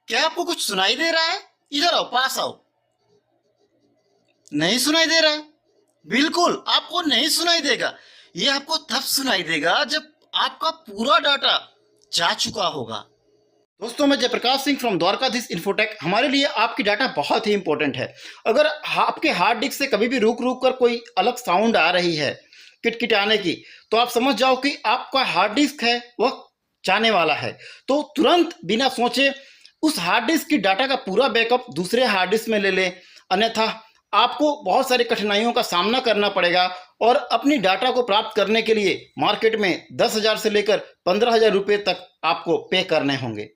क्या आपको कुछ सुनाई दे रहा है? इधर आओ, पास आओ। नहीं सुनाई दे रहा है? बिल्कुल आपको नहीं सुनाई देगा। ये आपको तब सुनाई देगा जब आपका पूरा डाटा जा चुका होगा। दोस्तों, मैं जयप्रकाश सिंह फ्रॉम द्वारकाधीश इन्फोटेक। हमारे लिए आपकी डाटा बहुत ही इंपॉर्टेंट है। अगर आपके हार्ड डिस्क से कभी भी रुक रुक कर कोई अलग साउंड आ रही है किटकिटाने की, तो आप समझ जाओ कि आपका हार्ड डिस्क है वह जाने वाला है। तो तुरंत बिना सोचे उस हार्ड डिस्क की डाटा का पूरा बैकअप दूसरे हार्ड डिस्क में ले लें, अन्यथा आपको बहुत सारी कठिनाइयों का सामना करना पड़ेगा और अपनी डाटा को प्राप्त करने के लिए मार्केट में 10,000 से लेकर 15,000 रुपये तक आपको पे करने होंगे।